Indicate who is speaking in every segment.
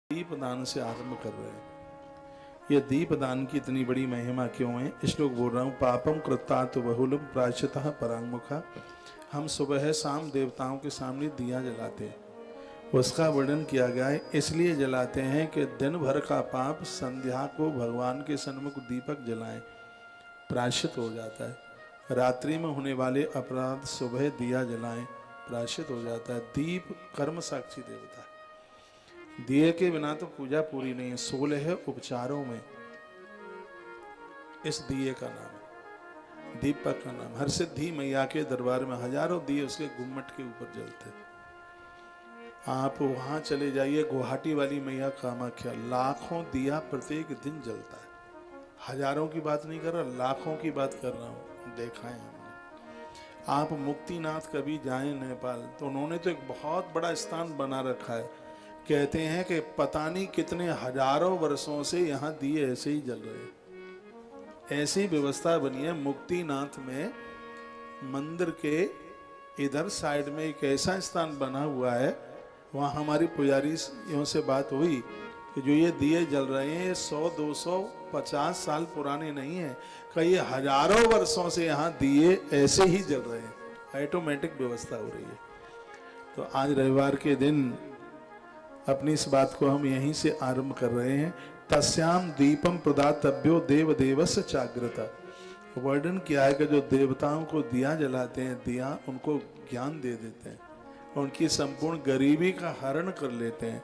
Speaker 1: दीपदान से आरंभ कर रहे हैं। ये दीपदान की इतनी बड़ी महिमा क्यों है? श्लोक बोल रहा हूँ। पापम कृता तो बहुलम प्रायश्चितः परांगमुखा। हम सुबह शाम देवताओं के सामने दिया जलाते हैं, उसका वर्णन किया गया है। इसलिए जलाते हैं कि दिन भर का पाप संध्या को भगवान के सन्मुख दीपक जलाएं, प्रायश्चित हो जाता है। रात्रि में होने वाले अपराध सुबह दिया जलाएं, प्रायश्चित हो जाता है। दीप कर्म साक्षी देवता है। दिए के बिना तो पूजा पूरी नहीं है। 16 उपचारों में इस दिए का नाम है, दीपक का नाम। हर सिद्धि मैया के दरबार में हजारों दिए उसके गुम्मट के ऊपर जलते। आप वहां चले जाइए, गुवाहाटी वाली मैया कामाख्या, लाखों दिया प्रत्येक दिन जलता है। हजारों की बात नहीं कर रहा, लाखों की बात कर रहा हूं, देखा है हमने। आप मुक्तिनाथ कभी जाएं नेपाल, तो उन्होंने तो एक बहुत बड़ा स्थान बना रखा है। कहते हैं कि पता नहीं कितने हजारों वर्षों से यहाँ दिए ऐसे ही जल रहे हैं। ऐसी व्यवस्था बनी है मुक्तिनाथ में। मंदिर के इधर साइड में एक ऐसा स्थान बना हुआ है, वहाँ हमारी पुजारियों से बात हुई कि जो ये दिए जल रहे हैं ये 100, 200, 50 साल पुराने नहीं है, कई हजारों वर्षों से यहाँ दिए ऐसे ही जल रहे हैं। ऑटोमेटिक व्यवस्था हो रही है। तो आज रविवार के दिन अपनी इस बात को हम यहीं से आरंभ कर रहे हैं। तस्याम दीपम प्रदातव्यो देव देवस्य जागृता। वर्णन किया है कि जो देवताओं को दिया जलाते हैं, दिया उनको ज्ञान दे देते हैं, उनकी संपूर्ण गरीबी का हरण कर लेते हैं।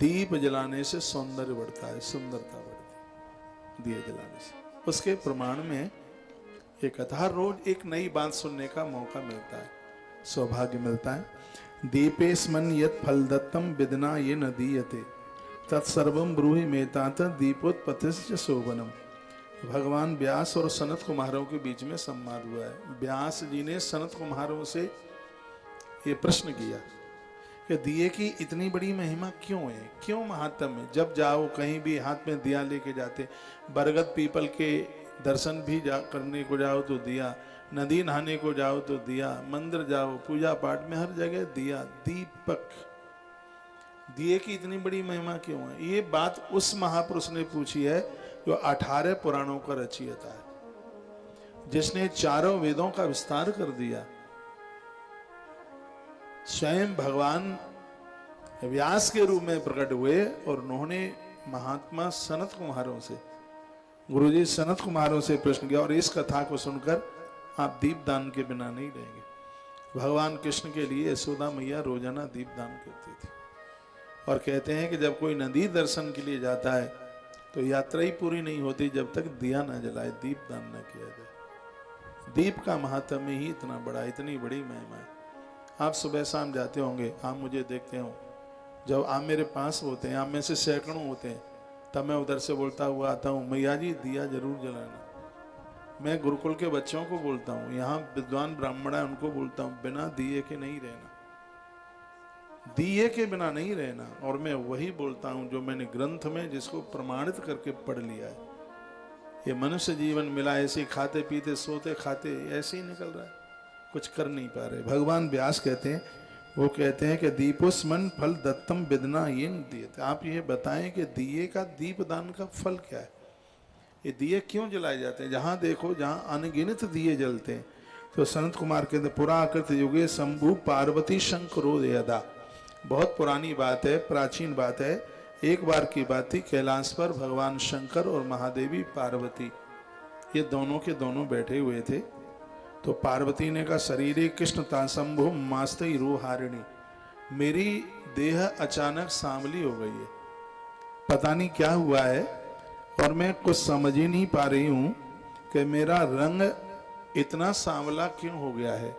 Speaker 1: दीप जलाने से सौंदर्य बढ़ता है, सुंदरता बढ़ती है दिए जलाने से। उसके प्रमाण में एक कथा, रोज एक नई बात सुनने का मौका मिलता है, सौभाग्य मिलता है। दीपेस्मन् यत् फलदत्तम विदना ये न दीयते तत्सर्वं ब्रूहि मेतात दीपोत्पत्तिश्च शोभनम। भगवान व्यास और सनत कुमारों के बीच में संवाद हुआ है। व्यास जी ने सनत कुमारों से ये प्रश्न किया कि दिए की इतनी बड़ी महिमा क्यों है, क्यों महात्म है? जब जाओ कहीं भी हाथ में दिया लेके जाते, बरगद पीपल के दर्शन भी करने को जाओ तो दिया, नदी नहाने को जाओ तो दिया, मंदिर जाओ पूजा पाठ में हर जगह दिया, दीपक। दिए की इतनी बड़ी महिमा क्यों है? ये बात उस महापुरुष ने पूछी है जो 18 पुराणों का रचयिता है, जिसने चारों वेदों का विस्तार कर दिया। स्वयं भगवान व्यास के रूप में प्रकट हुए और उन्होंने महात्मा सनत कुमारों से, गुरुजी सनत कुमारों से प्रश्न किया। और इस कथा को सुनकर आप दीपदान के बिना नहीं रहेंगे। भगवान कृष्ण के लिए यशोदा मैया रोजाना दीपदान करती थी। और कहते हैं कि जब कोई नदी दर्शन के लिए जाता है तो यात्रा ही पूरी नहीं होती जब तक दिया न जलाए, दीपदान न किया जाए। दीप का महत्व ही इतना बड़ा, इतनी बड़ी महिमा है। आप सुबह शाम जाते होंगे, आप मुझे देखते हो, जब आप मेरे पास होते हैं, आप में से सैकड़ों होते हैं, तब मैं उधर से बोलता हुआ आता हूँ, मैया जी दिया जरूर जलाना। मैं गुरुकुल के बच्चों को बोलता हूँ, यहाँ विद्वान ब्राह्मण है उनको बोलता हूँ, बिना दिए के नहीं रहना, दिए के बिना नहीं रहना। और मैं वही बोलता हूँ जो मैंने ग्रंथ में जिसको प्रमाणित करके पढ़ लिया है। ये मनुष्य जीवन मिला ऐसे खाते पीते सोते खाते ऐसे ही निकल रहा है, कुछ कर नहीं पा रहे। भगवान व्यास कहते हैं, वो कहते हैं कि दीपोस्मन् फल दत्तम विदना ये दिए। आप ये बताएं कि दिए का दीपदान का फल क्या है? ये दिए क्यों जलाए जाते हैं? जहाँ देखो जहाँ अनगिनत दिए जलते हैं। तो सनत कुमार कहते पुराकृत युगे शंभु पार्वती शंकरोदयदा। बहुत पुरानी बात है, प्राचीन बात है। एक बार की बात थी, कैलाश पर भगवान शंकर और महादेवी पार्वती ये दोनों के दोनों बैठे हुए थे। तो पार्वती ने कहा, शरीरे कृष्णता शंभु मास्ते रूहारिणी, मेरी देह अचानक सांवली हो गई है, पता नहीं क्या हुआ है और मैं कुछ समझ ही नहीं पा रही हूं कि मेरा रंग इतना सांवला क्यों हो गया है।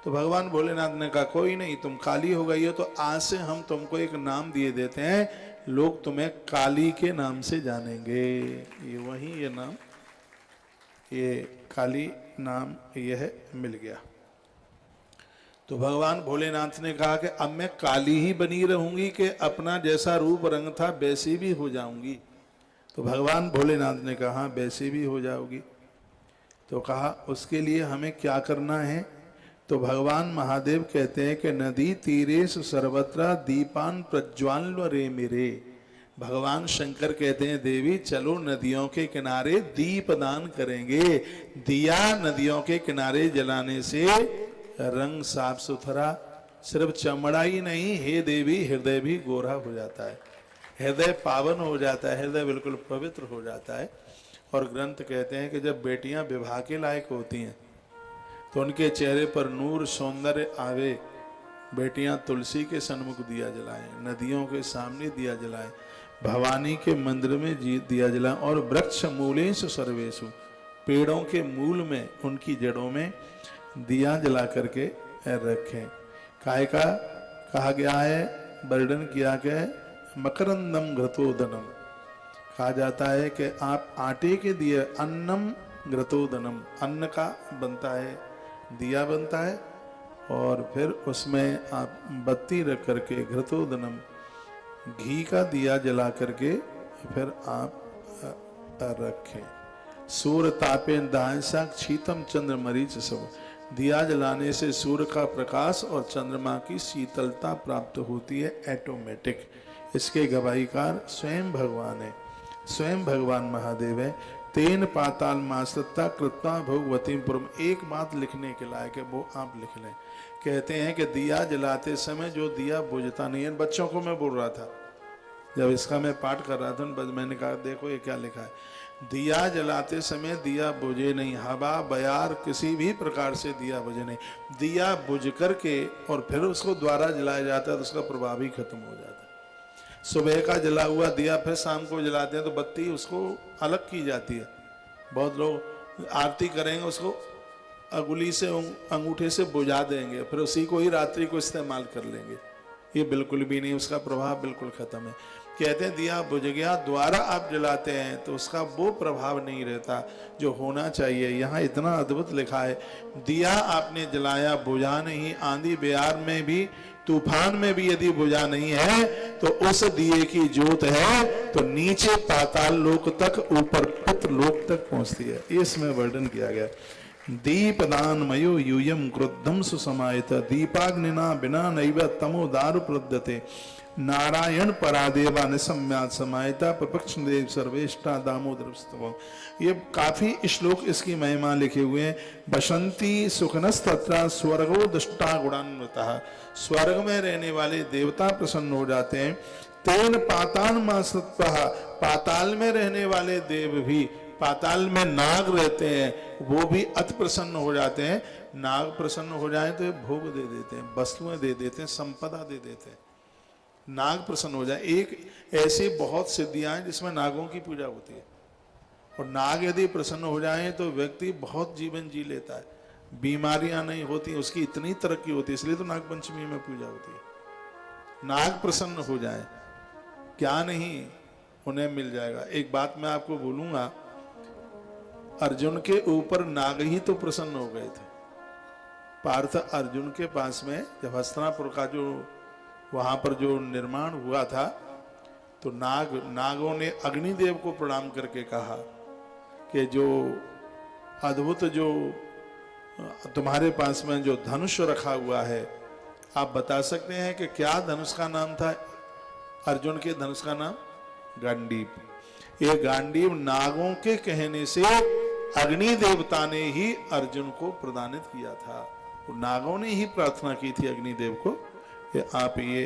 Speaker 1: तो भगवान भोलेनाथ ने कहा, कोई नहीं, तुम काली हो गई हो तो आज से हम तुमको एक नाम दिए देते हैं, लोग तुम्हें काली के नाम से जानेंगे। ये वही ये नाम, ये काली नाम यह मिल गया। तो भगवान भोलेनाथ ने कहा कि अब मैं काली ही बनी रहूंगी कि अपना जैसा रूप रंग था वैसी भी हो जाऊंगी? तो भगवान भोलेनाथ ने कहा, वैसी भी हो जाओगी। तो कहा उसके लिए हमें क्या करना है? तो भगवान महादेव कहते हैं कि नदी तीरेषु सर्वत्र दीपान प्रज्वाल्य रे मेरे। भगवान शंकर कहते हैं देवी चलो नदियों के किनारे दीप दान करेंगे। दिया नदियों के किनारे जलाने से रंग साफ सुथरा, सिर्फ चमड़ा ही नहीं, हे देवी हृदय भी गोरा हो जाता है, हृदय पावन हो जाता है, हृदय बिल्कुल पवित्र हो जाता है। और ग्रंथ कहते हैं कि जब बेटियां विवाह के लायक होती हैं तो उनके चेहरे पर नूर सौंदर्य आवे। बेटियां तुलसी के सन्मुख दिया जलाएं, नदियों के सामने दिया जलाएं, भवानी के मंदिर में दिया जलाएं, और वृक्ष मूलेषु सर्वेषु, पेड़ों के मूल में, उनकी जड़ों में दिया जला करके रखें। काय का कहा गया है, वर्णन किया गया है, मकरंदम घृतोदनम, कहा जाता है कि आप आटे के दिए, अन्नम घृतोदनम, अन्न का बनता है, दिया बनता है, और फिर उसमें आप बत्ती रख करके घृतोदनम, घी का दिया जला करके फिर आप रखें। सूर्य तापे दांसाक शीतम चंद्र मरीच सब, दिया जलाने से सूर्य का प्रकाश और चंद्रमा की शीतलता प्राप्त होती है ऑटोमेटिक। इसके गवाहीकार स्वयं भगवान है, स्वयं भगवान महादेव है। तेन पाताल मासत्ता कृत्वा भोगवतीम पुरम, एक बात लिखने के लायक है, वो आप लिख लें। कहते हैं कि दिया जलाते समय जो दिया बुझता नहीं है, बच्चों को मैं बोल रहा था जब इसका मैं पाठ कर रहा था, बस मैंने कहा देखो ये क्या लिखा है, दिया जलाते समय दिया बुझे नहीं, हवा बयार किसी भी प्रकार से दिया बुझे नहीं, दिया बुझ करके और फिर उसको दोबारा जलाया जाता है तो उसका प्रभाव ही खत्म हो जाता है। सुबह का जला हुआ दिया फिर शाम को जलाते हैं तो बत्ती उसको अलग की जाती है। बहुत लोग आरती करेंगे उसको अंगुली से, अंगूठे से बुझा देंगे, फिर उसी को ही रात्रि को इस्तेमाल कर लेंगे। ये बिल्कुल भी नहीं, उसका प्रभाव बिल्कुल खत्म है। कहते हैं दिया बुझ गया, दोबारा आप जलाते हैं तो उसका वो प्रभाव नहीं रहता जो होना चाहिए। यहाँ इतना अद्भुत लिखा है, दिया आपने जलाया बुझा नहीं, आंधी बयार में भी तूफान में भी यदि बुझा नहीं है तो उस दिए की जोत है तो नीचे पाताल लोक तक, ऊपर पितृ लोक तक पहुंचती है। इसमें वर्णन किया गया। दीपदान मयो यूयम क्रुद्धम सुसमायित, दीपाग्निना बिना नैव तमो दारु प्रुद्यते, नारायण परादेवा निसम्यात समायिता प्रपक्ष देव सर्वेष्टा दामोदर। ये काफी श्लोक इसकी महिमा लिखे हुए हैं। बसंती सुखनस्तत्र स्वर्गो दुष्टा गुणान्विता, स्वर्ग में रहने वाले देवता प्रसन्न हो जाते हैं। तेन पाताल मासत्वः, पाताल में रहने वाले देव भी, पाताल में नाग रहते हैं वो भी अति प्रसन्न हो जाते हैं। नाग प्रसन्न हो जाए तो भोग दे देते हैं, वस्तुएं दे देते हैं, संपदा दे देते हैं। नाग प्रसन्न हो जाए, एक ऐसी बहुत सिद्धियां हैं जिसमें नागों की पूजा होती है, और नाग यदि प्रसन्न हो जाए तो व्यक्ति बहुत जीवन जी लेता है, बीमारियां नहीं होती, उसकी इतनी तरक्की होती है। इसलिए तो नाग पंचमी में पूजा होती है। नाग प्रसन्न हो जाए, क्या नहीं उन्हें मिल जाएगा। एक बात मैं आपको बोलूंगा, अर्जुन के ऊपर नाग ही तो प्रसन्न हो गए थे। पार्थ अर्जुन के पास में जब हस्तिनापुर का जो वहां पर जो निर्माण हुआ था तो नागों ने अग्निदेव को प्रणाम करके कहा कि जो अद्भुत जो तुम्हारे पास में जो धनुष रखा हुआ है, आप बता सकते हैं कि क्या धनुष का नाम था? अर्जुन के धनुष का नाम गांडीव। ये गांडीव नागों के कहने से अग्नि देवता ने ही अर्जुन को प्रदानित किया था। नागों ने ही प्रार्थना की थी अग्निदेव को कि आप ये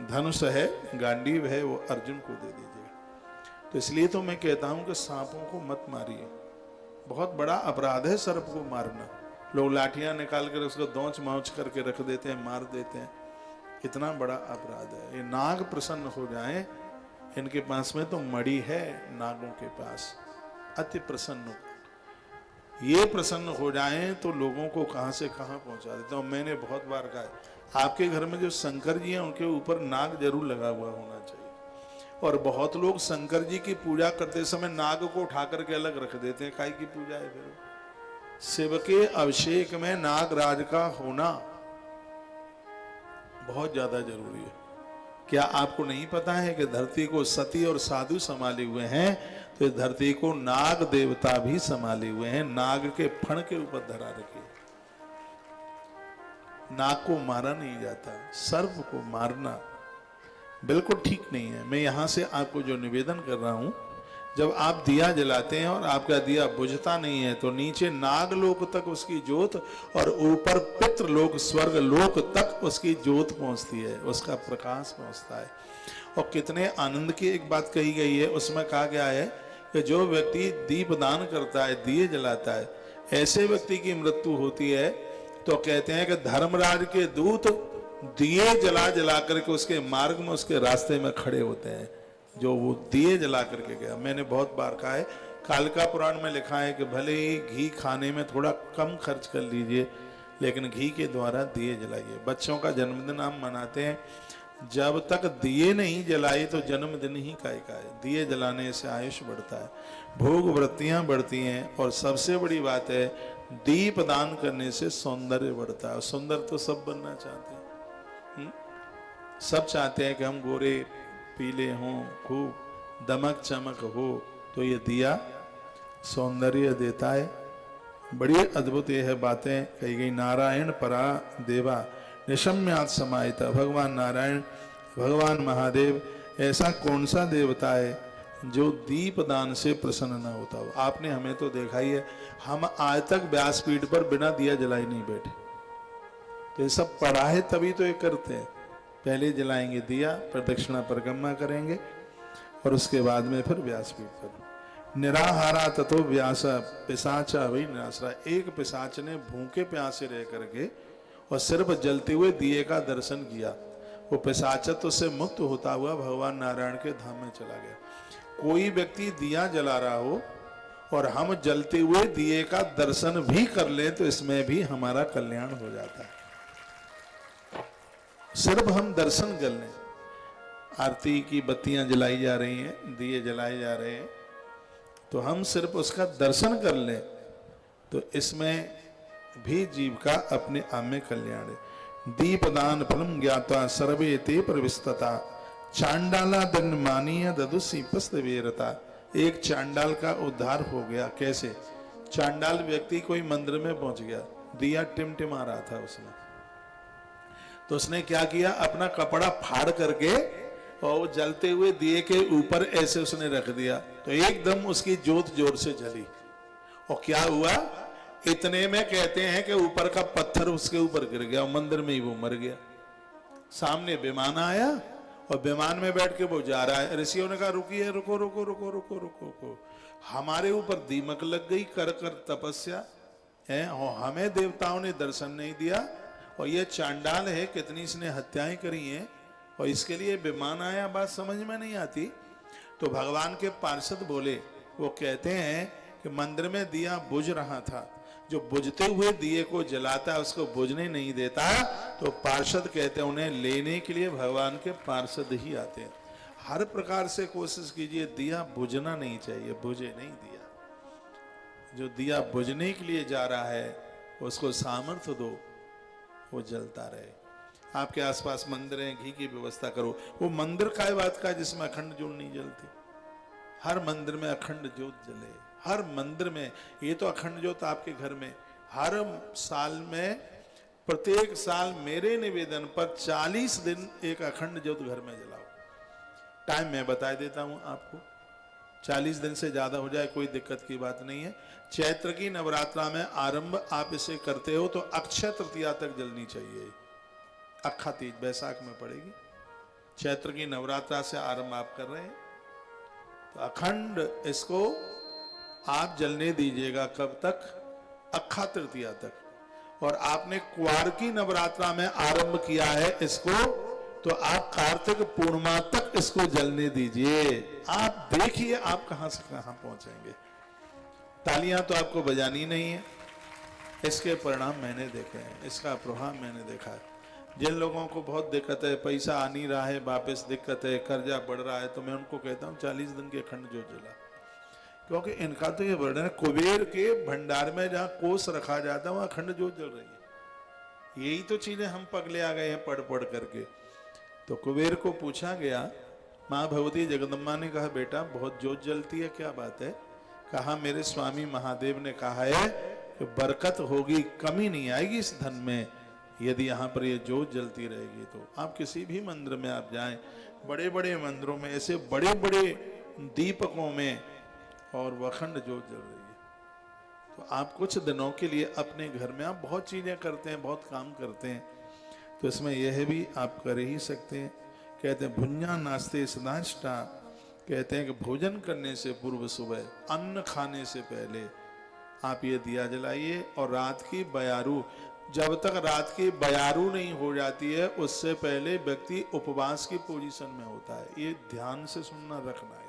Speaker 1: धनुष है, गांडीव है, वो अर्जुन को दे दीजिए। तो इसलिए तो मैं कहता हूं कि सांपों को मत मारिए, बहुत बड़ा अपराध है सर्प को मारना। लोग लाठियां निकाल कर उसको दौच माउच करके रख देते हैं, मार देते हैं, इतना बड़ा अपराध है। ये नाग प्रसन्न हो जाएं, इनके पास में तो मणि है, नागों के पास अति प्रसन्न, ये प्रसन्न हो जाएं तो लोगों को कहां से कहां पहुंचा देते हैं। मैंने बहुत बार कहा है, आपके घर में जो शंकर जी हैं उनके ऊपर नाग जरूर लगा हुआ होना चाहिए। और बहुत लोग शंकर जी की पूजा करते समय नाग को उठा करके अलग रख देते हैं, काय की पूजा है फिर? शिव के अभिषेक में नागराज का होना बहुत ज्यादा जरूरी है। क्या आपको नहीं पता है कि धरती को सती और साधु संभाले हुए हैं, तो इस धरती को नाग देवता भी संभाले हुए हैं। नाग के फण के ऊपर धरा रखे। नाग को मारा नहीं जाता, सर्प को मारना बिल्कुल ठीक नहीं है। मैं यहाँ से आपको जो निवेदन कर रहा हूँ, जब आप दिया जलाते हैं और आपका दिया बुझता नहीं है तो नीचे नागलोक तक उसकी जोत और ऊपर पितृलोक स्वर्ग लोक तक उसकी जोत पहुंचती है, उसका प्रकाश पहुंचता है। और कितने आनंद की एक बात कही गई है, उसमें कहा गया है कि जो व्यक्ति दीप दान करता है, दिए जलाता है, ऐसे व्यक्ति की मृत्यु होती है तो कहते हैं कि धर्मराज के दूत दिए जला जला करके उसके मार्ग में, उसके रास्ते में खड़े होते हैं, जो वो दिए जला करके गया। मैंने बहुत बार कहा है, कालिका पुराण में लिखा है कि भले ही घी खाने में थोड़ा कम खर्च कर लीजिए, लेकिन घी के द्वारा दिए जलाइए। बच्चों का जन्मदिन हम मनाते हैं, जब तक दिए नहीं जलाए तो जन्मदिन ही काय का है। दिए जलाने से आयुष बढ़ता है, भोग वृत्तियां बढ़ती हैं, और सबसे बड़ी बात है दीप दान करने से सौंदर्य बढ़ता है। सुंदर तो सब बनना चाहते हैं, सब चाहते हैं कि हम गोरे पीले हों, खूब दमक चमक हो, तो ये दिया सौंदर्य देता है। बड़ी अद्भुत ये है बातें कही गई। नारायण परा देवा निशम्यात समाहिता। भगवान नारायण, भगवान महादेव, ऐसा कौन सा देवता है जो दीप दान से प्रसन्न न होता हो। आपने हमें तो देखा ही है, हम आज तक व्यासपीठ पर बिना दिया जलाए नहीं बैठे। तो ये सब पढ़ा है तभी तो ये करते हैं। पहले जलाएंगे दिया, प्रदक्षिणा परिक्रमा करेंगे, और उसके बाद में फिर व्यासपीठ पर। निराहारा ततो व्यास पिशाचा वही निराशरा। एक पिशाच ने भूखे प्यासे रह करके और सिर्फ जलते हुए दिए का दर्शन किया, वो पिशाचत्व से मुक्त होता हुआ भगवान नारायण के धाम में चला गया। कोई व्यक्ति दिया जला रहा हो और हम जलते हुए दिए का दर्शन भी कर लें तो इसमें भी हमारा कल्याण हो जाता है। सिर्फ हम दर्शन कर लें। आरती की बत्तियां जलाई जा रही हैं, दिए जलाए जा रहे हैं, तो हम सिर्फ उसका दर्शन कर लें तो इसमें भी जीव का अपने आप में कल्याण है। दीपदान फलम ज्ञाता सर्वे ते प्रविस्तता चांडाला दंड मानीय ददुसी पस्तवेरता। एक चांडाल का उद्धार हो गया। कैसे? चांडाल व्यक्ति कोई मंदिर में पहुंच गया, दिया टिमटिमा रहा था उसमें, तो उसने क्या किया, अपना कपड़ा फाड़ करके और जलते हुए दिए के ऊपर ऐसे उसने रख दिया, तो एकदम उसकी जोत जोर से जली। और क्या हुआ, इतने में कहते हैं कि ऊपर का पत्थर उसके ऊपर गिर गया और मंदिर में ही वो मर गया। सामने विमान आया और विमान में बैठ के वो जा रहा है। ऋषियों ने कहा रुकिए, रुको रुको रुको रुको रुको रुको, हमारे ऊपर दीमक लग गई कर कर तपस्या है, और हमें देवताओं ने दर्शन नहीं दिया, और ये चांडाल है, कितनी इसने हत्याएं करी हैं, और इसके लिए विमान आया। बात समझ में नहीं आती। तो भगवान के पार्षद बोले, वो कहते हैं कि मंदिर में दिया बुझ रहा था, जो बुझते हुए दिए को जलाता है उसको बुझने नहीं देता, तो पार्षद कहते हैं उन्हें लेने के लिए भगवान के पार्षद ही आते हैं। हर प्रकार से कोशिश कीजिए, दिया बुझना नहीं चाहिए, बुझे नहीं दिया। जो दिया बुझने के लिए जा रहा है उसको सामर्थ्य दो, वो जलता रहे। आपके आसपास मंदिर है, घी की व्यवस्था करो। वो मंदिर काय बात का जिसमें अखंड ज्योत नहीं जलती। हर मंदिर में अखंड ज्योत जले, हर मंदिर में। ये तो अखंड ज्योत आपके घर में हर साल में, प्रत्येक साल मेरे निवेदन पर 40 दिन एक अखंड ज्योत घर में जलाओ। टाइम मैं बता देता हूं आपको, 40 दिन से ज्यादा हो जाए कोई दिक्कत की बात नहीं है। चैत्र की नवरात्रा में आरंभ आप इसे करते हो तो अक्षय तृतीया तक जलनी चाहिए। अखा तीज बैसाख में पड़ेगी। चैत्र की नवरात्रा से आरंभ आप कर रहे हैं तो अखंड इसको आप जलने दीजिएगा। कब तक? अखा तृतीया तक। और आपने क्वार की नवरात्रा में आरंभ किया है इसको, तो आप कार्तिक पूर्णिमा तक इसको जलने दीजिए। आप देखिए आप कहां से कहां पहुंचेंगे। तालियां तो आपको बजानी नहीं है, इसके परिणाम मैंने देखे हैं, इसका प्रभाव मैंने देखा है। जिन लोगों को बहुत दिक्कत है, पैसा आ नहीं रहा है, वापस दिक्कत है, कर्जा बढ़ रहा है, तो मैं उनको कहता हूँ 40 दिन के अखंड ज्योत जला। क्योंकि इनका तो ये वर्णन है, कुबेर के भंडार में जहाँ कोष रखा जाता है वहां अखंड ज्योत जल रही है। यही तो चीजें हम पगले आ गए हैं पढ़ पढ़ करके। तो कुबेर को पूछा गया, माँ भगवती जगदम्बा ने कहा बेटा बहुत ज्योत जलती है, क्या बात है? कहा मेरे स्वामी महादेव ने कहा है कि बरकत होगी, कमी नहीं आएगी इस धन में, यदि यहाँ पर ये ज्योत जलती रहेगी। तो आप किसी भी मंदिर में आप जाएं, बड़े बड़े मंदिरों में ऐसे बड़े बड़े दीपकों में और वखंड जोत जल रही है। तो आप कुछ दिनों के लिए अपने घर में आप बहुत चीजें करते हैं, बहुत काम करते हैं, तो इसमें यह भी आप कर ही सकते हैं। कहते हैं भुंजा नास्ते सदाष्टा, कहते हैं कि भोजन करने से पूर्व सुबह अन्न खाने से पहले आप ये दिया जलाइए। और रात की बयारू, जब तक रात की बयारू नहीं हो जाती है उससे पहले व्यक्ति उपवास की पोजीशन में होता है। ये ध्यान से सुनना, रखना है।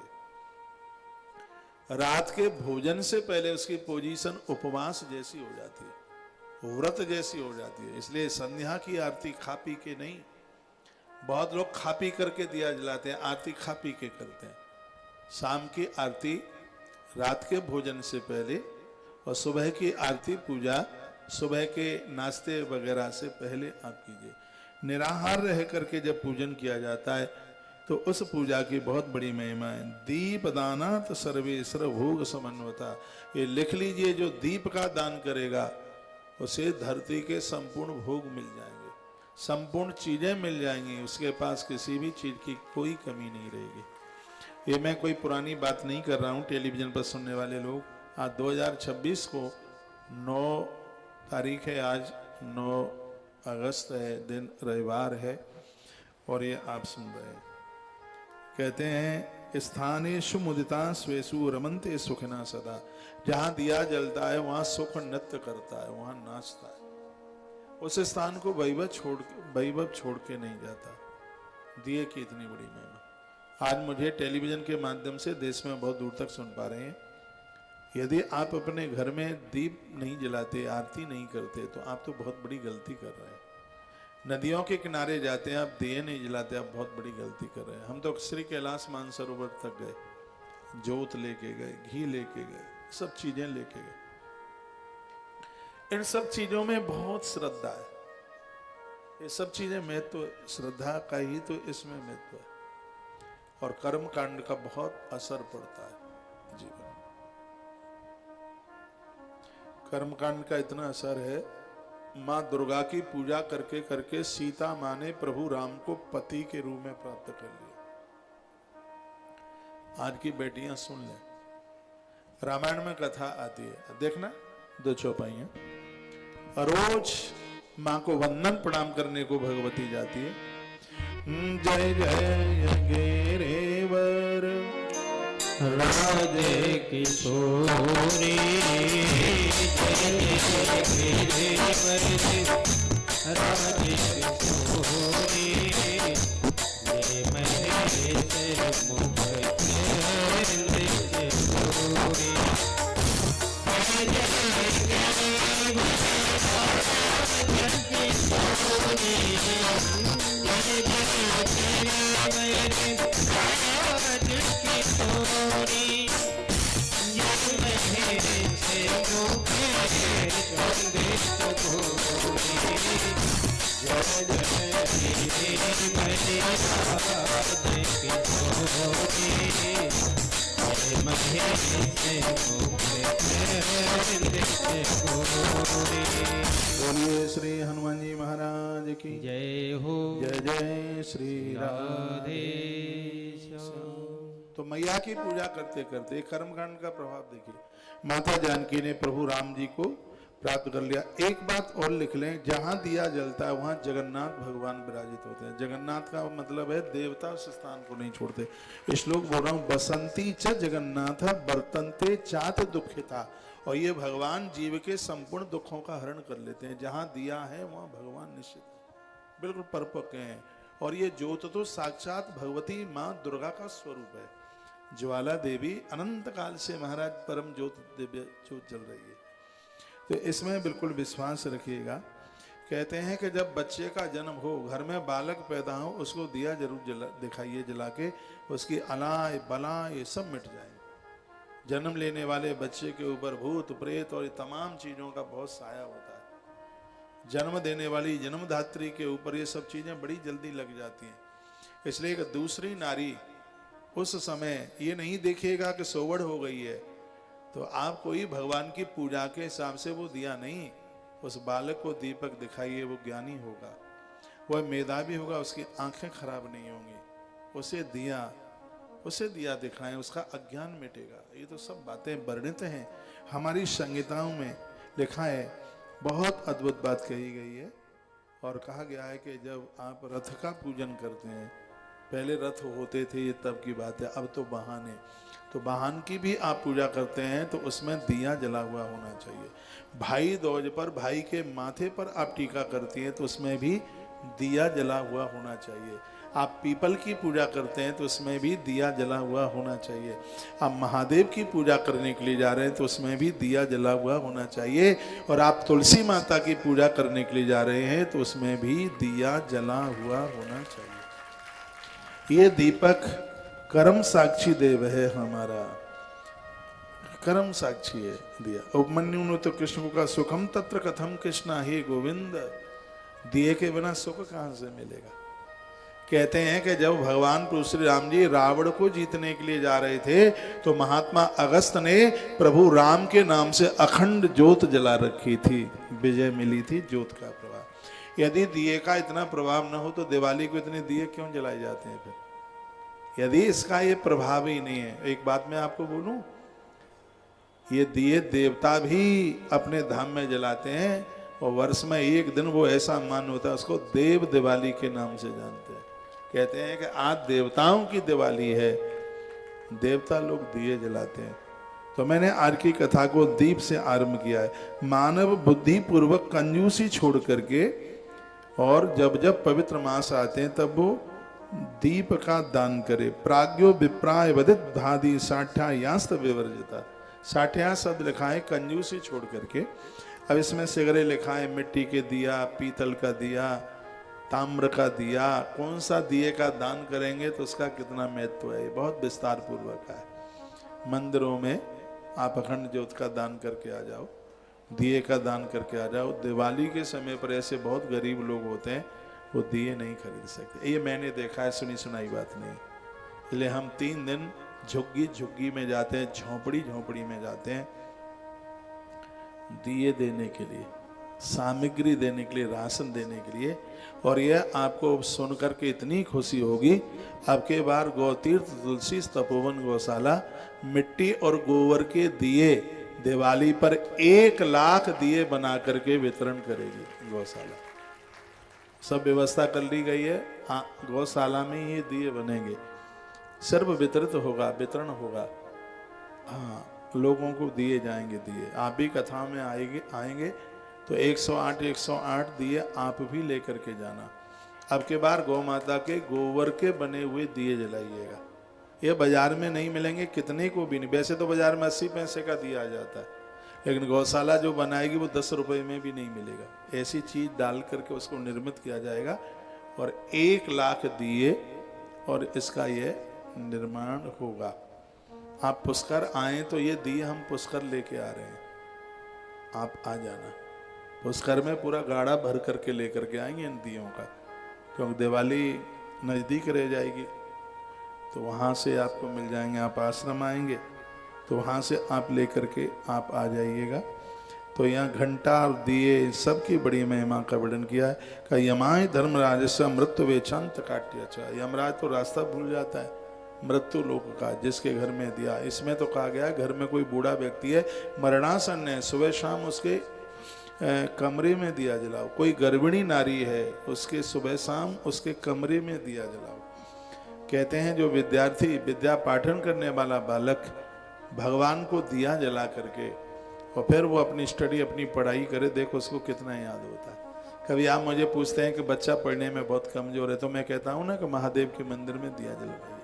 Speaker 1: रात के भोजन से पहले उसकी पोजीशन उपवास जैसी हो जाती है, व्रत जैसी हो जाती है। इसलिए संध्या की आरती खा पी के नहीं। बहुत लोग खा पी करके दिया जलाते हैं, आरती खा पी के करते हैं। शाम की आरती रात के भोजन से पहले और सुबह की आरती पूजा सुबह के नाश्ते वगैरह से पहले आप कीजिए। निराहार रह करके जब पूजन किया जाता है तो उस पूजा की बहुत बड़ी महिमा है। दीप दानात सर्वेश्वर भोग समन्वता, ये लिख लीजिए, जो दीप का दान करेगा उसे धरती के संपूर्ण भोग मिल जाएंगे, संपूर्ण चीजें मिल जाएंगी, उसके पास किसी भी चीज की कोई कमी नहीं रहेगी। ये मैं कोई पुरानी बात नहीं कर रहा हूँ। टेलीविजन पर सुनने वाले लोग, आज 2026 को 9 तारीख है, आज 9 अगस्त है, दिन रविवार है और ये आप सुन रहे हैं। कहते हैं स्थानेषु मुदिता स्वेषु रमन्ते सुखिना सदा, जहां दिया जलता है वहां सुख नृत्य करता है, वहां नाचता है। उस स्थान को वैभव छोड़ के नहीं जाता। दिए की इतनी बड़ी महिमा। आज मुझे टेलीविजन के माध्यम से देश में बहुत दूर तक सुन पा रहे हैं। यदि आप अपने घर में दीप नहीं जलाते, आरती नहीं करते, तो आप तो बहुत बड़ी गलती कर रहे हैं। नदियों के किनारे जाते हैं, आप दिए नहीं जलाते, आप बहुत बड़ी गलती कर रहे हैं। हम तो श्री कैलाश मानसरोवर तक गए, जोत लेके गए, घी लेके गए, सब चीजें लेके गए। इन सब चीजों में बहुत श्रद्धा है। ये सब चीजें महत्व, श्रद्धा का ही तो इसमें महत्व है। और कर्म कांड का बहुत असर पड़ता है जीवन। कर्म कांड का इतना असर है, माँ दुर्गा की पूजा करके करके सीता माँ ने प्रभु राम को पति के रूप में प्राप्त कर लिया। आज की बेटियां सुन लें, रामायण में कथा आती है, देखना 2 चौपाइयां। रोज माँ को वंदन प्रणाम करने को भगवती जाती है। जय जय गिरिवर
Speaker 2: राधे किशोरी, जय गिरिवर राधे किशोरी, जय महेश मुख किशोरी,
Speaker 1: बोलिए श्री हनुमान जी महाराज की
Speaker 2: जय हो।
Speaker 1: जय जय श्री
Speaker 2: राधे
Speaker 1: तो मैया की पूजा करते करते कर्मकांड का प्रभाव देखिए। माता जानकी ने प्रभु राम जी को प्राप्त कर लिया। एक बात और लिख लें, जहां दिया जलता है वहां जगन्नाथ भगवान विराजित होते हैं। जगन्नाथ का मतलब है देवता उस स्थान को नहीं छोड़ते। श्लोक बोल रहा हूं, बसंती च जगन्नाथ बर्तनते चात दुखिता। और ये भगवान जीव के संपूर्ण दुखों का हरण कर लेते हैं। जहां दिया है वहां भगवान निश्चित बिल्कुल परिपक्व हैं। और ये ज्योत तो साक्षात भगवती माँ दुर्गा का स्वरूप है। ज्वाला देवी अनंत काल से महाराज परम ज्योत दिव्य ज्योत जल रही है। तो इसमें बिल्कुल विश्वास रखिएगा। कहते हैं कि जब बच्चे का जन्म हो, घर में बालक पैदा हो, उसको दिया जरूर दिखाइए जला के, उसकी अलाय बलाय ये सब मिट जाएंगे। जन्म लेने वाले बच्चे के ऊपर भूत प्रेत और तमाम चीजों का बहुत साया होता है। जन्म देने वाली जन्मधात्री के ऊपर ये सब चीजें बड़ी जल्दी लग जाती हैं। इसलिए कि दूसरी नारी उस समय ये नहीं देखिएगा कि सोवड़ हो गई है, तो आप कोई भगवान की पूजा के हिसाब से वो दिया नहीं, उस बालक को दीपक दिखाइए। वो ज्ञानी होगा, वह मेधावी होगा, उसकी आंखें खराब नहीं होंगी, उसे दिया दिखाएं, उसका अज्ञान मिटेगा। ये तो सब बातें वर्णित हैं हमारी संहिताओं में, लिखा है। बहुत अद्भुत बात कही गई है। और कहा गया है कि जब आप रथ का पूजन करते हैं, पहले रथ होते थे, ये तब की बात है, अब तो वाहन है, तो वाहन की भी आप पूजा करते हैं तो उसमें दिया जला हुआ होना चाहिए। भाई दूज पर भाई के माथे पर आप टीका करती हैं तो उसमें भी दिया जला हुआ होना चाहिए। आप पीपल की पूजा करते हैं तो उसमें भी दिया जला हुआ होना चाहिए। आप महादेव की पूजा करने के लिए जा रहे हैं तो उसमें भी दिया जला हुआ होना चाहिए। और आप तुलसी माता की पूजा करने के लिए जा रहे हैं तो उसमें भी दिया जला हुआ होना चाहिए। ये दीपक कर्म साक्षी देव है हमारा, कर्म साक्षी है दिया। उपमन्यु ने तो कृष्ण को कहा सुखम तत्र कथम कृष्णा हे गोविंद, दिए के बिना सुख कहां से मिलेगा। कहते हैं कि जब भगवान प्रभु श्री राम जी रावण को जीतने के लिए जा रहे थे तो महात्मा अगस्त ने प्रभु राम के नाम से अखंड ज्योत जला रखी थी, विजय मिली थी ज्योत का प्रभाव। यदि दिए का इतना प्रभाव न हो तो दिवाली को इतने दिए क्यों जलाए जाते हैं फिर, यदि इसका ये प्रभाव ही नहीं है। एक बात मैं आपको बोलूं, ये दिए देवता भी अपने धाम में जलाते हैं और वर्ष में एक दिन वो ऐसा मान होता है, उसको देव दिवाली के नाम से जानते हैं। कहते हैं कि आज देवताओं की दिवाली है, देवता लोग दिए जलाते हैं। तो मैंने आज की कथा को दीप से आरंभ किया है। मानव बुद्धि पूर्वक कंजूसी छोड़ करके और जब जब पवित्र मास आते हैं तब वो दीप का दान करे। प्राज्ञो विप्राय वदित भादि साठ्या यास्त विवर्जिता। साठ्या शब्द लिखा है कंजूसी छोड़ करके। अब इसमें सिगरे लिखा है मिट्टी के दिया, पीतल का दिया, ताम्र का दिया। कौन सा दिए का दान करेंगे तो उसका कितना महत्व है, बहुत विस्तार पूर्वक है। मंदिरों में आप अखंड ज्योत का दान करके आ जाओ, दिए का दान करके आ जाओ। दिवाली के समय पर ऐसे बहुत गरीब लोग होते हैं वो दिए नहीं खरीद सकते। ये मैंने देखा है, सुनी सुनाई बात नहीं। इसलिए हम 3 दिन झुग्गी झुग्गी में जाते हैं, झोपड़ी झोपड़ी में जाते हैं दिए देने के लिए, सामग्री देने के लिए, राशन देने के लिए। और यह आपको सुनकर के इतनी खुशी होगी। अब के बार गौतीर्थ तुलसी तपोवन गौशाला मिट्टी और गोबर के दिए दिवाली पर 1 लाख दिए बना करके वितरण करेगी गौशाला। सब व्यवस्था कर ली गई है। हाँ, गौशाला में ये दिए बनेंगे, सर्व वितरित होगा, वितरण होगा। हाँ, लोगों को दिए जाएंगे दिए। आप भी कथा में आएंगे तो 108 दिए आप भी लेकर के जाना। अब के बार गौ माता के गोबर के बने हुए दिए जलाइएगा। ये बाजार में नहीं मिलेंगे, कितने को भी नहीं। वैसे तो बाजार में 80 पैसे का दिया आ जाता है, लेकिन गौशाला जो बनाएगी वो 10 रुपए में भी नहीं मिलेगा। ऐसी चीज डाल करके उसको निर्मित किया जाएगा और 1 लाख दिए और इसका ये निर्माण होगा। आप पुष्कर आए तो ये दिए हम पुष्कर लेके आ रहे हैं, आप आ जाना। पुष्कर में पूरा गाड़ा भर करके लेकर के आएंगे इन दियों का, क्योंकि दिवाली नज़दीक रह जाएगी तो वहाँ से आपको मिल जाएंगे। आप आश्रम आएंगे तो वहाँ से आप लेकर के आप आ जाइएगा। तो यहाँ घंटा और दिए सबकी बड़ी महिमा का वर्णन किया है। का यमाय धर्मराज से मृत्यु वेचांत काट्य। अच्छा, यमराज तो रास्ता भूल जाता है मृत्यु लोक का, जिसके घर में दिया। इसमें तो कहा गया घर में कोई बूढ़ा व्यक्ति है, मरणासन है, सुबह शाम उसके कमरे में दिया जलाओ। कोई गर्भिणी नारी है, उसके सुबह शाम उसके कमरे में दिया जलाओ। कहते हैं जो विद्यार्थी, विद्या पाठन करने वाला बालक भगवान को दिया जला करके और फिर वो अपनी स्टडी, अपनी पढ़ाई करे, देखो उसको कितना याद होता है। कभी आप मुझे पूछते हैं कि बच्चा पढ़ने में बहुत कमजोर है, तो मैं कहता हूँ ना कि महादेव के मंदिर में दिया जलवाइए,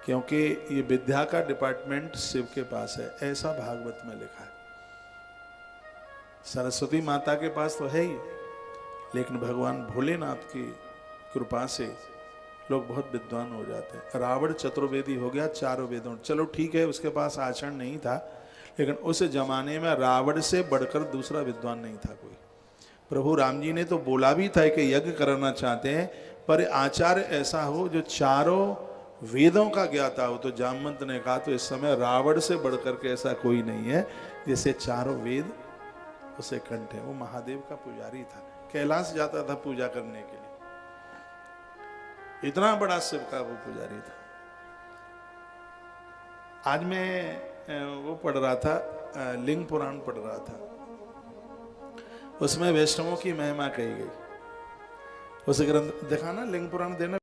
Speaker 1: क्योंकि ये विद्या का डिपार्टमेंट शिव के पास है, ऐसा भागवत में लिखा है। सरस्वती माता के पास तो है ही, लेकिन भगवान भोलेनाथ की कृपा से लोग बहुत विद्वान हो जाते हैं। रावण चतुर्वेदी हो गया, 4 वेदों। चलो ठीक है, उसके पास आचरण नहीं था, लेकिन उस जमाने में रावण से बढ़कर दूसरा विद्वान नहीं था कोई। प्रभु राम जी ने तो बोला भी था कि यज्ञ करना चाहते हैं, पर आचार्य ऐसा हो जो 4 वेदों का ज्ञाता हो। तो जामवंत ने कहा तो इस समय रावण से बढ़कर के ऐसा कोई नहीं है जिसे 4 वेद उसे कंठ है। वो महादेव का पुजारी था, कैलाश जाता था पूजा करने के लिए। इतना बड़ा शिव का वो पुजारी था। आज मैं वो पढ़ रहा था, लिंग पुराण पढ़ रहा था, उसमें वैष्णवों की महिमा कही गई। उस ग्रंथ दिखाना, लिंग पुराण देना।